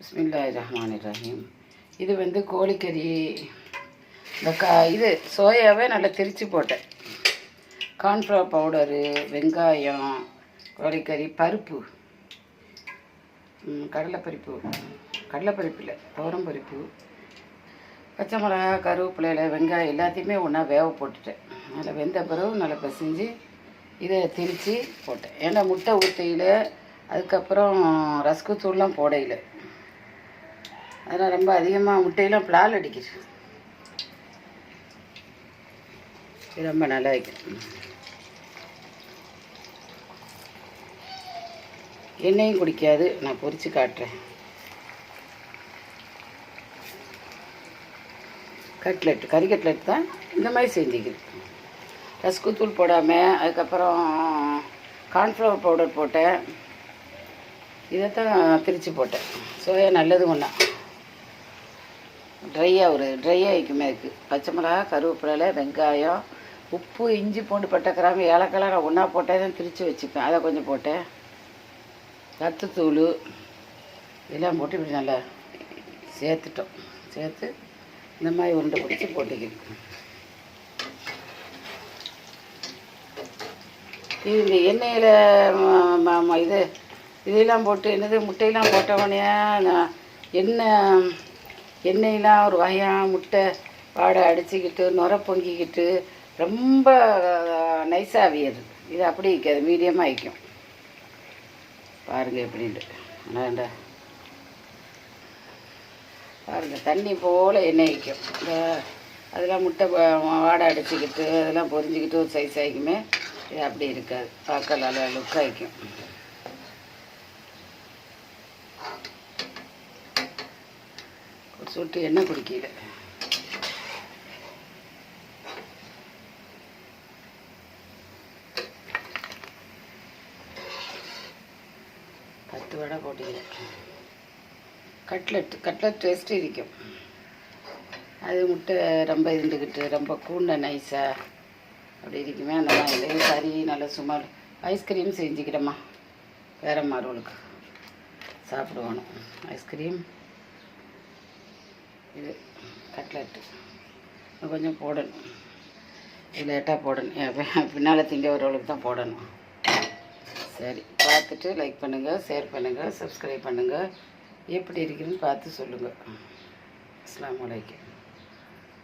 பிஸ்மில்லாஹிர்ரஹ்மானிர்ரஹீம். இது வந்து கோழிக்கறி. இந்த இது சோயாவே நல்லா திரித்து போட்டேன். கார்ன்ஃப்ளவர் பவுடரு, வெங்காயம், கோழிக்கறி, பருப்பு, கடலைப்பருப்பு இல்லை துவரம்பருப்பு, பச்சை மிளகா, கருவேப்பிலையில் வெங்காயம் எல்லாத்தையுமே ஒன்றா வேக போட்டுட்டேன். அதில் வெந்த பிறகு நல்லா பசிஞ்சு இதை திரித்து போட்டேன். ஏன்னா முட்டை ஊற்றையில் அதுக்கப்புறம் ரஸ்கு தூள்லாம் போடையில் அதெல்லாம் ரொம்ப அதிகமாக முட்டையெல்லாம் பிளால் அடிக்குது. இது ரொம்ப நல்லா வைக்கும். எண்ணெயும் குடிக்காது. நான் பொரித்து காட்டுறேன். கறி கட்லெட் தான் இந்த மாதிரி செஞ்சுக்குது. ரஸ்கு தூள் போடாமல் அதுக்கப்புறம் கார்ன்ஃப்ளவர் பவுடர் போட்டேன். இதைத்தான் திரித்து போட்டேன். சோயா நல்லது ஒன்றா ட்ரையாக வைக்குமே. இருக்குது பச்சை மிளகா, கருவேப்பிலை, வெங்காயம், உப்பு, இஞ்சி, பூண்டு, பட்டை, கிராம்பு, ஏலக்காய் நான் ஒன்றா போட்டே தான் திரித்து வச்சுப்பேன். அதை கொஞ்சம் போட்டேன். ரத்தத்தூள் இதெல்லாம் போட்டு இப்படி நல்லா சேர்த்து இந்த மாதிரி உருண்டை பிடிச்சி போட்டுக்கிறேன். இது இந்த எண்ணெயில் இதெல்லாம் போட்டு முட்டையெல்லாம் போட்டவொடனே எண்ணெயெலாம் ஒரு வகையாக முட்டை வாடை அடிச்சுக்கிட்டு நுர பொங்கிக்கிட்டு ரொம்ப நைஸாக அவியது. இது அப்படி வைக்காது, மீடியமாக வைக்கும். பாருங்கள் எப்படின்ட்டு. வேண்டா பாருங்கள், தண்ணி போல் எண்ணெய் வைக்கும். இந்த அதெல்லாம் முட்டை வாடை அடிச்சுக்கிட்டு அதெல்லாம் பொரிஞ்சிக்கிட்டு ஒரு சைஸ் ஆகிக்குமே. இது அப்படி இருக்காது, பார்க்க நல்லா லுக்காக வைக்கும். ஒரு சொட்டு எண்ணெய் குடிக்கல. பத்து வடை போட்டுக்கிறேன். கட்லெட் டேஸ்ட்டு இருக்கும். அது முட்டை ரொம்ப இருந்துக்கிட்டு ரொம்ப கூண்ட நைஸாக அப்படி இருக்குமே. அந்த மாதிரி கறி நல்லா சும்மா ஐஸ்கிரீம் செஞ்சுக்கிறேம்மா. வேறு மாறுவளுக்கு சாப்பிடுவானு ஐஸ்கிரீம். இது கட்லெட்டு கொஞ்சம் போடணும். இது லேட்டாக போடணும். பின்னால் திங்க வரவளுக்கு தான் போடணும். சரி, பார்த்துட்டு லைக் பண்ணுங்கள், ஷேர் பண்ணுங்கள், சப்ஸ்கிரைப் பண்ணுங்கள். எப்படி இருக்குதுன்னு பார்த்து சொல்லுங்கள். அஸ்ஸலாமு அலைக்கும்.